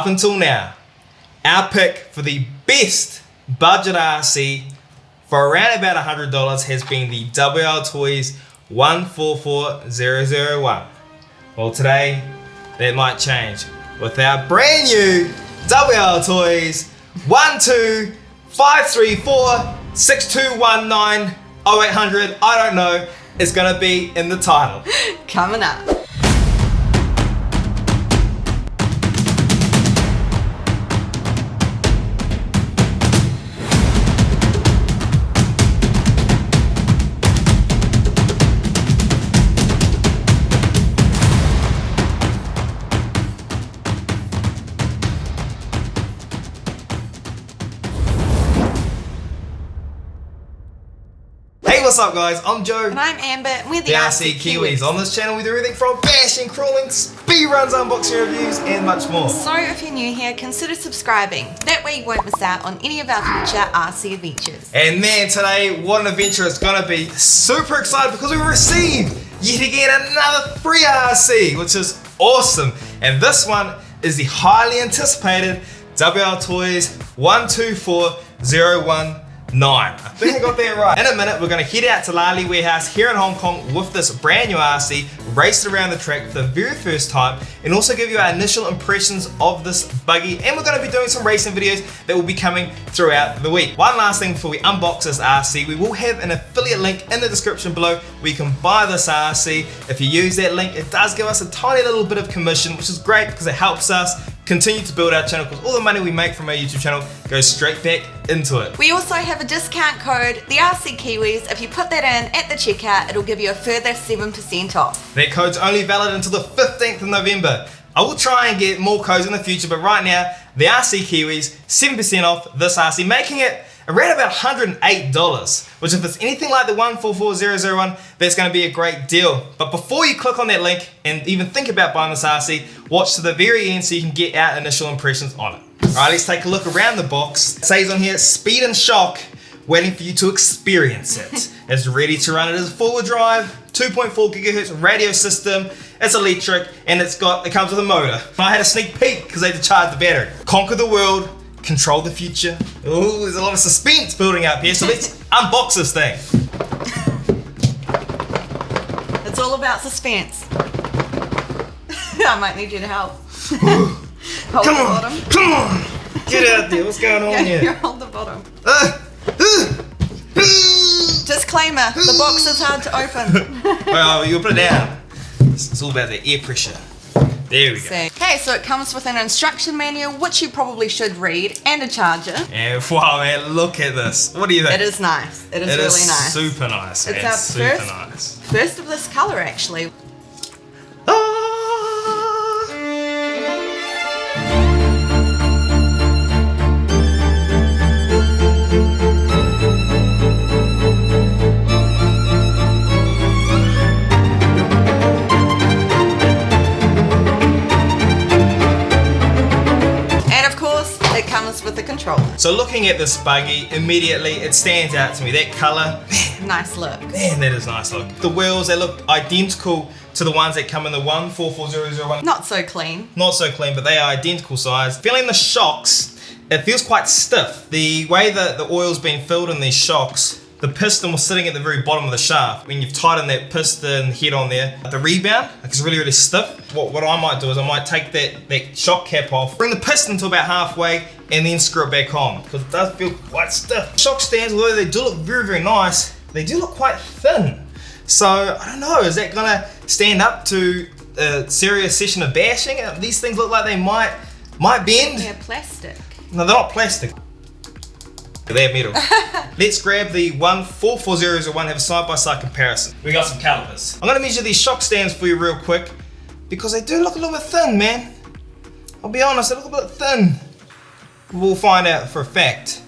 up until now, our pick for the best budget RC for around about $100 has been the WLtoys 144001. Well, today that might change with our brand new WLtoys 125346219 0800. I don't know. It's gonna be in the title. Coming up. What's up guys, I'm Joe. And I'm Amber, and we're the TheRcKiwis. On this channel we do everything from bashing, crawling, speedruns, unboxing reviews and much more. So if you're new here, consider subscribing. That way you won't miss out on any of our future RC adventures. And man, today what an adventure it's gonna be. Super excited because we received yet again another free RC, which is awesome. And this one is the highly anticipated WLtoys 124019. I think I got that right. In a minute, we're going to head out to Lali Warehouse here in Hong Kong with this brand new RC, race it around the track for the very first time, and also give you our initial impressions of this buggy. And we're going to be doing some racing videos that will be coming throughout the week. One last thing before we unbox this RC, we will have an affiliate link in the description below where you can buy this RC. If you use that link, it does give us a tiny little bit of commission, which is great because it helps us continue to build our channel, because all the money we make from our YouTube channel goes straight back into it. We also have a discount code, TheRcKiwis. If you put that in at the checkout, it'll give you a further 7% off. That code's only valid until the 15th of November. I will try and get more codes in the future, but right now, TheRcKiwis, 7% off this RC, making it around about $108, which if it's anything like the 144001, that's going to be a great deal. But before you click on that link and even think about buying this RC, watch to the very end so you can get our initial impressions on it. Alright, let's take a look around the box. It says on here, speed and shock, waiting for you to experience it. It's ready to run. It is full-wheel drive, 2.4 gigahertz radio system, it's electric, and it comes with a motor. I had a sneak peek because they had to charge the battery. Conquer the world, control the future. Oh, there's a lot of suspense building up here, so let's unbox this thing. It's all about suspense. I might need you to help. Hold Come the on, bottom. come on! Get out there, what's going on You here? hold the bottom. Disclaimer, the box is hard to open. Well, you put it down. It's all about the air pressure. There we go. Okay, so it comes with an instruction manual, which you probably should read, and a charger. And wow, man, look at this. What do you think? It is nice. It is really nice. Super nice. It's man. our Super nice. First of this color, actually. With the controller. So looking at this buggy, immediately it stands out to me. That color, nice look. Man, that is nice look. The wheels, they look identical to the ones that come in the 144001. Not so clean. Not so clean, but they are identical size. Feeling the shocks, it feels quite stiff. The way that the oil's been filled in these shocks, the piston was sitting at the very bottom of the shaft. When you've tightened that piston head on there, the rebound is really, really stiff. What I might do is I might take that shock cap off, bring the piston to about halfway, and then screw it back on, because it does feel quite stiff. Shock stands, although they do look very, very nice, they do look quite thin. So, I don't know, is that gonna stand up to a serious session of bashing? These things look like they might bend. They're plastic. No, they're not plastic. They're metal. Let's grab the 144001, have a side-by-side comparison. We got some calipers. I'm gonna measure these shock stands for you real quick, because they do look a little bit thin, man. I'll be honest, they look a bit thin. We'll find out for a fact.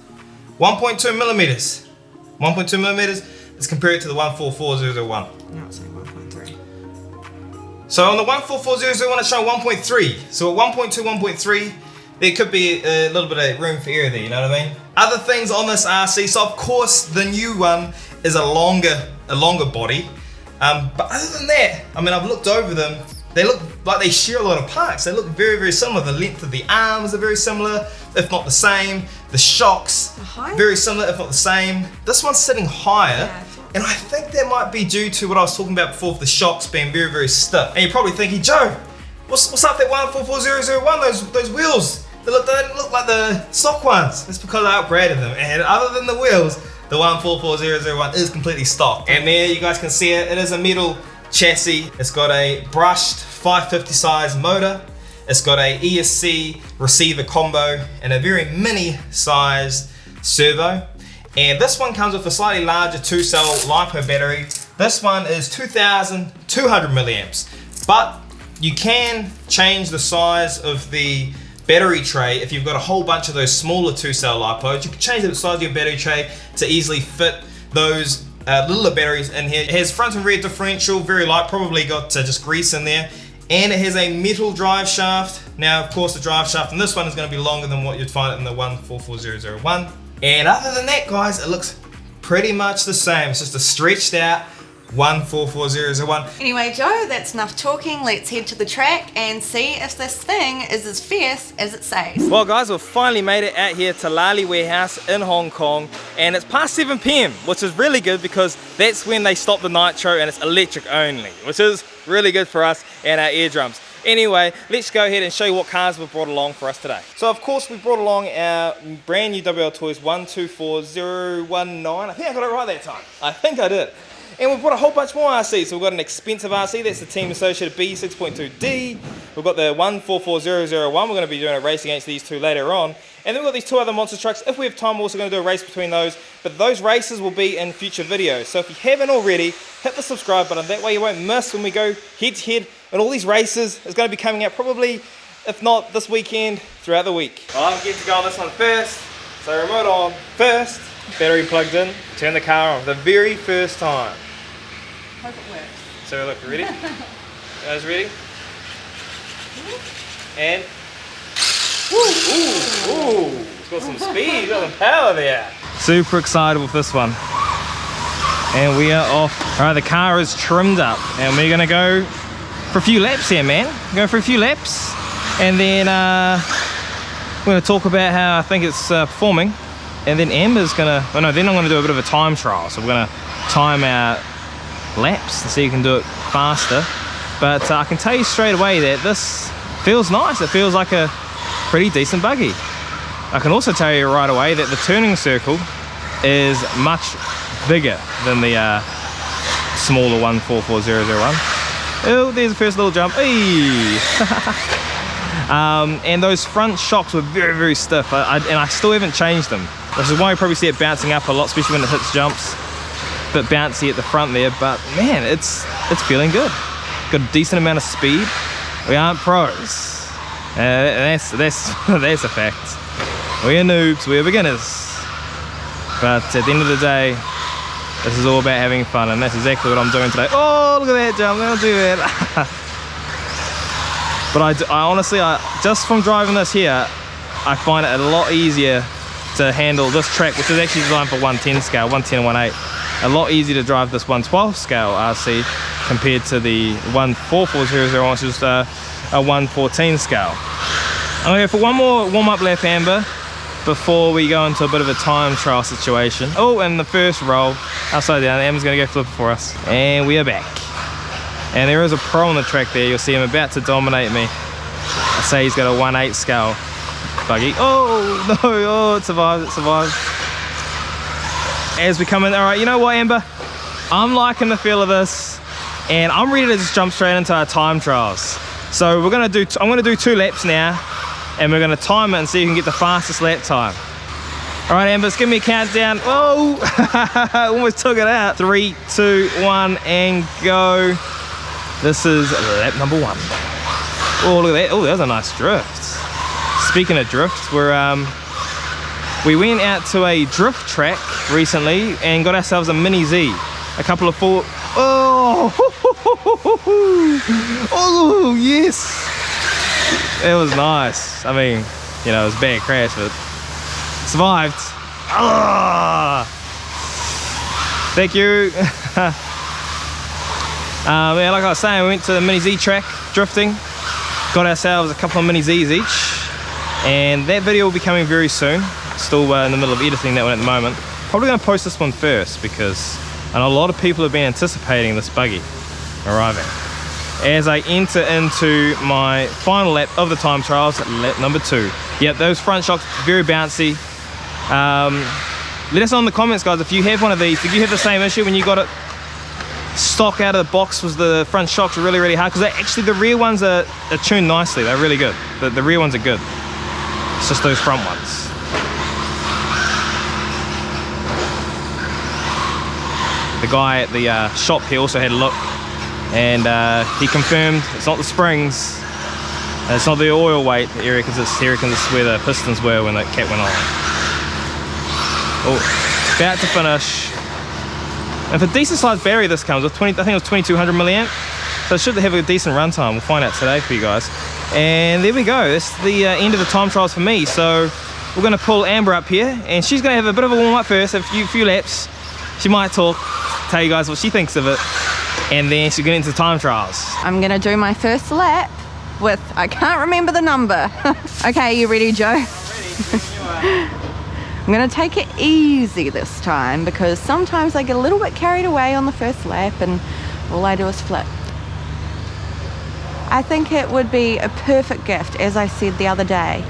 1.2 millimeters. 1.2 millimeters, let's compare it to the 144001. No, it's like 1.3. So on the 144001, it's showing 1.3. So at 1.2, 1.3, there could be a little bit of room for error there, you know what I mean? Other things on this RC, so of course the new one is a longer body. But other than that, I mean, I've looked over them, they look like they share a lot of parts. They look very, very similar. The length of the arms are very similar, if not the same. The shocks, very similar, if not the same. This one's sitting higher, and I think that might be due to what I was talking about before, with the shocks being very, very stiff. And you're probably thinking, Joe, what's up with that 144001? Those wheels, they don't look like the stock ones. It's because I upgraded them. And other than the wheels, the 144001 is completely stock. And there you guys can see it. It is a metal chassis. It's got a brushed 550 size motor. It's got a ESC receiver combo and a very mini sized servo. And this one comes with a slightly larger 2-cell LiPo battery. This one is 2,200 milliamps, but you can change the size of the battery tray. If you've got a whole bunch of those smaller 2-cell LiPos, you can change the size of your battery tray to easily fit those littler batteries in here. It has front and rear differential, very light, probably got just grease in there. And it has a metal drive shaft. Now, of course, the drive shaft in this one is going to be longer than what you'd find in the 144001. And other than that, guys, it looks pretty much the same. It's just a stretched out 144001. Anyway, Joe, that's enough talking. Let's head to the track and see if this thing is as fierce as it says. Well, guys, we've finally made it out here to Lali Warehouse in Hong Kong, and it's past 7 PM, which is really good because that's when they stop the nitro and it's electric only, which is really good for us and our eardrums. Anyway, let's go ahead and show you what cars we've brought along for us today. So, of course, we brought along our brand new WLtoys 124019. I think I got it right that time. I think I did. And we've brought a whole bunch more RCs. So we've got an expensive RC, that's the Team Associated B6.2D. We've got the 144001. We're going to be doing a race against these two later on. And then we've got these two other monster trucks. If we have time, we're also going to do a race between those. But those races will be in future videos. So if you haven't already, hit the subscribe button. That way you won't miss when we go head to head. And all these races is going to be coming out probably, if not this weekend, throughout the week. Well, I'm getting to go on this one first. So remote on first. Battery plugged in. Turn the car on the very first time. Hope it works. So look, ready? Guys ready? And ooh, it's got some speed, it's got some power there. Super excited with this one. And we are off. Alright, the car is trimmed up and we're gonna go for a few laps here, man. Go for a few laps and then we're gonna talk about how I think it's performing. And then Amber's gonna, then I'm gonna do a bit of a time trial. So we're gonna time our laps to see if you can do it faster. But I can tell you straight away that this feels nice. It feels like a pretty decent buggy. I can also tell you right away that the turning circle is much bigger than the smaller 144001. Oh, there's the first little jump. Hey. And those front shocks were very, very stiff, and I still haven't changed them, which is why you probably see it bouncing up a lot, especially when it hits jumps. A bit bouncy at the front there, but man, it's feeling good. Got a decent amount of speed. We aren't pros. That's a fact. We are noobs, we are beginners. But at the end of the day, this is all about having fun, and that's exactly what I'm doing today. Oh, look at that jump, I'll do that. But I honestly, just from driving this here, I find it a lot easier to handle this track, which is actually designed for 110 scale, 110 and 1.8. A lot easier to drive this 112 scale RC compared to the 144001, which is a 114 scale. I'm gonna go for one more warm-up lap, Amber, before we go into a bit of a time trial situation. Oh, and the first roll, upside down, Amber's gonna go flip for us. And we are back. And there is a pro on the track there. You'll see him about to dominate me. I say he's got a 1.8 scale buggy. Oh, no, oh, it survived, it survived. As we come in, all right, you know what, Amber? I'm liking the feel of this, and I'm ready to just jump straight into our time trials. So I'm gonna do 2 laps now, and we're gonna time it and see if we can get the fastest lap time. All right, Amber, give me a countdown. Oh, almost took it out. 3, 2, 1, and go. This is lap number 1. Oh, look at that. Oh, that was a nice drift. Speaking of drifts, we went out to a drift track recently and got ourselves a Mini Z. A couple of oh, oh yes, it was nice. I mean, you know, it was a bad crash, but survived. Thank you. Yeah, like I was saying, we went to the Mini Z track drifting. Got ourselves a couple of mini Z's each, and that video will be coming very soon. Still in the middle of editing that one at the moment. Probably going to post this one first because I know a lot of people have been anticipating this buggy arriving. As I enter into my final lap of the time trials, lap number 2. Yep, those front shocks very bouncy. Let us know in the comments, guys, if you have one of these. Did you have the same issue when you got it stock out of the box? Was the front shocks really, really hard? Because actually the rear ones are tuned nicely. They're really good. The rear ones are good. It's just those front ones. The guy at the shop, he also had a look, and he confirmed it's not the springs, it's not the oil weight. He reckons it's where the pistons were when that cat went on. Oh, about to finish. And for decent sized battery this comes with 20, I think it was 2200 milliamp, so it should have a decent runtime. We'll find out today for you guys. And there we go, that's the end of the time trials for me. So we're going to pull Amber up here, and she's going to have a bit of a warm up first, a few laps. She might talk, tell you guys what she thinks of it, and then she'll get into the time trials. I'm gonna do my first lap with, I can't remember the number. Okay, you ready, Joe? I'm ready. I'm gonna take it easy this time because sometimes I get a little bit carried away on the first lap and all I do is flip. I think it would be a perfect gift, as I said the other day,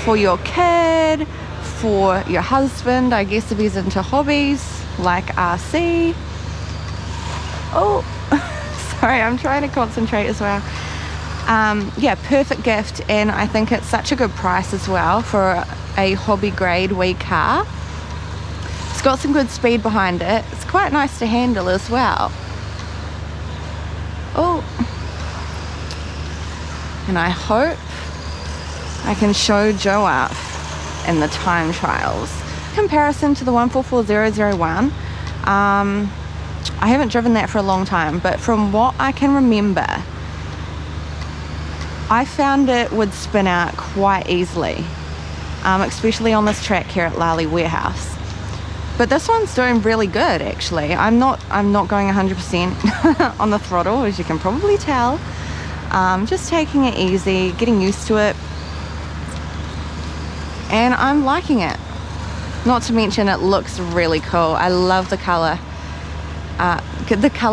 for your kid, for your husband, I guess, if he's into hobbies like RC. Oh, sorry, I'm trying to concentrate as well. Yeah, perfect gift, and I think it's such a good price as well for a hobby grade wee car. It's got some good speed behind it. It's quite nice to handle as well. Oh, and I hope I can show Joe up in the time trials. Comparison to the 144001, I haven't driven that for a long time, but from what I can remember, I found it would spin out quite easily, especially on this track here at Lally Warehouse. But this one's doing really good, actually. I'm not going 100% on the throttle, as you can probably tell. Just taking it easy, getting used to it, and I'm liking it. Not to mention it looks really cool. I love the color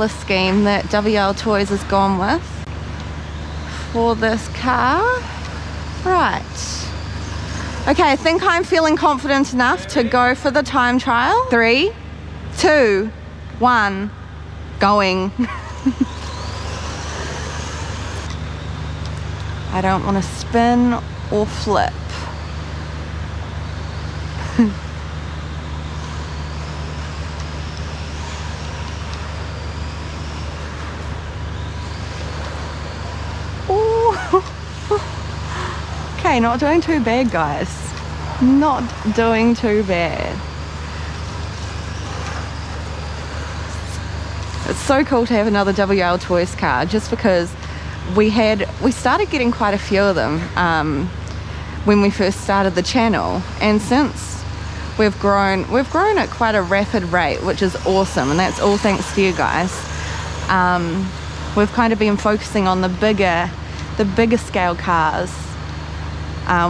scheme that WLtoys has gone with for this car. Right. Okay, I think I'm feeling confident enough to go for the time trial. 3, 2, 1, going. I don't want to spin or flip. Okay, not doing too bad, guys. Not doing too bad. It's so cool to have another WLtoys car, just because we started getting quite a few of them when we first started the channel, and since we've grown at quite a rapid rate, which is awesome, and that's all thanks to you guys. We've kind of been focusing on the bigger scale cars,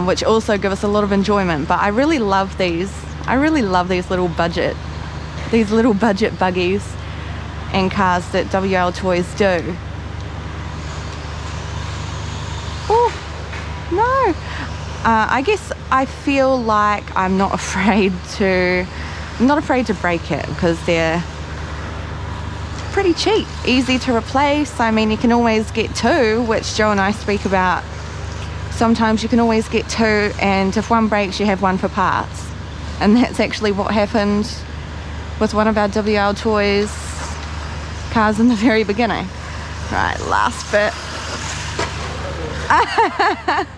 which also give us a lot of enjoyment. But I really love these. I really love these little budget buggies and cars that WLtoys do. Oh no! I guess I feel like I'm not afraid to break it, because they're pretty cheap, easy to replace. I mean, you can always get 2, which Joe and I speak about. Sometimes you can always get 2, and if one breaks, you have one for parts. And that's actually what happened with one of our WLtoys cars in the very beginning. Right, last bit.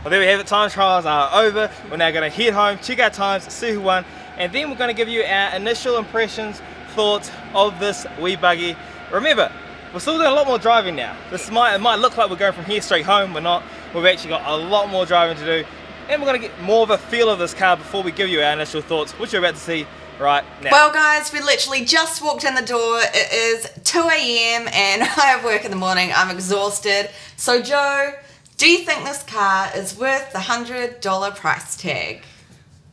Well, there we have it. Time trials are over. We're now going to head home, check our times, see who won, and then we're going to give you our initial impressions, thoughts of this wee buggy. Remember, we're still doing a lot more driving now. It might look like we're going from here straight home. We're not. We've actually got a lot more driving to do, and we're going to get more of a feel of this car before we give you our initial thoughts, which you're about to see right now. Well guys, we literally just walked in the door. It is 2 a.m. and I have work in the morning. I'm exhausted. So Joe, do you think this car is worth the $100 price tag?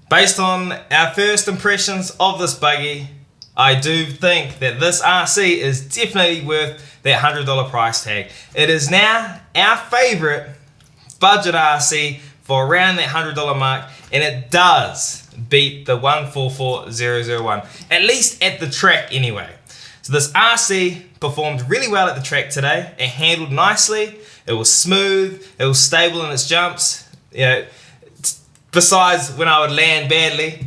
Based on our first impressions of this buggy, I do think that this RC is definitely worth that $100 price tag. It is now our favourite budget RC for around that $100 mark, and it does beat the 144001, at least at the track anyway. So this RC performed really well at the track today. It handled nicely, it was smooth, it was stable in its jumps. You know, besides when I would land badly.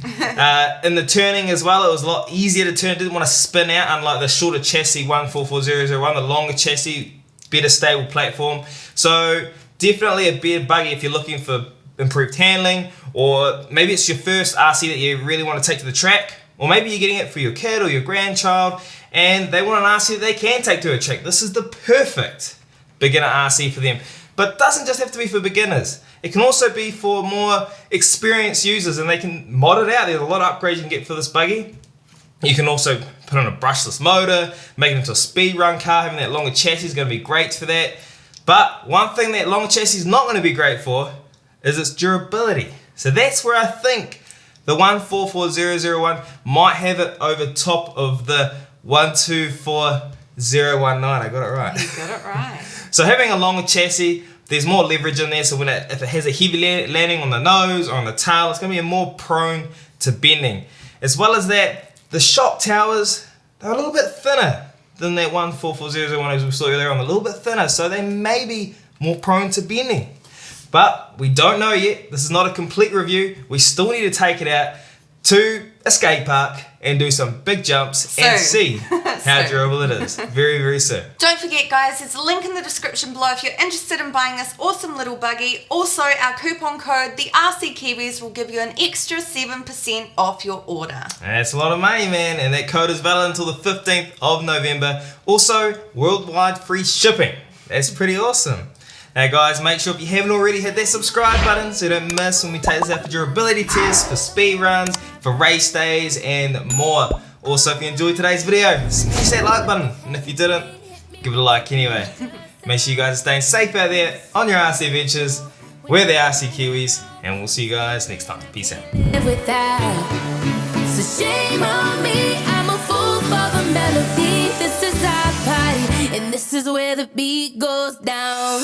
In the turning as well, it was a lot easier to turn. It didn't want to spin out, unlike the shorter chassis 144001, the longer chassis, better stable platform. So definitely a better buggy if you're looking for improved handling, or maybe it's your first RC that you really want to take to the track, or maybe you're getting it for your kid or your grandchild and they want an RC that they can take to a track. This is the perfect beginner RC for them. But it doesn't just have to be for beginners. It can also be for more experienced users, and they can mod it out. There's a lot of upgrades you can get for this buggy. You can also put on a brushless motor, make it into a speed run car. Having that longer chassis is going to be great for that. But one thing that longer chassis is not going to be great for is its durability. So that's where I think the 144001 might have it over top of the 124019. I got it right. You got it right. So having a longer chassis, there's more leverage in there, so if it has a heavy landing on the nose or on the tail, it's going to be more prone to bending. As well as that, the shock towers, they're a little bit thinner than that 144001 as we saw earlier on, a little bit thinner, so they may be more prone to bending. But we don't know yet. This is not a complete review. We still need to take it out to a skate park and do some big jumps and see how durable it is. Very, very soon. Don't forget guys, there's a link in the description below if you're interested in buying this awesome little buggy. Also, our coupon code, TheRcKiwis, will give you an extra 7% off your order. That's a lot of money, man, and that code is valid until the 15th of November. Also, worldwide free shipping. That's pretty awesome. Now guys, make sure if you haven't already, hit that subscribe button so you don't miss when we take this out for durability tests, for speed runs, for race days, and more. Also, if you enjoyed today's video, smash that like button, and if you didn't, give it a like anyway. Make sure you guys are staying safe out there on your RC adventures. We're the RcKiwis, and we'll see you guys next time. Peace out. So shame on me, I'm a fool for the melody. This is our party, and this is where the beat goes down.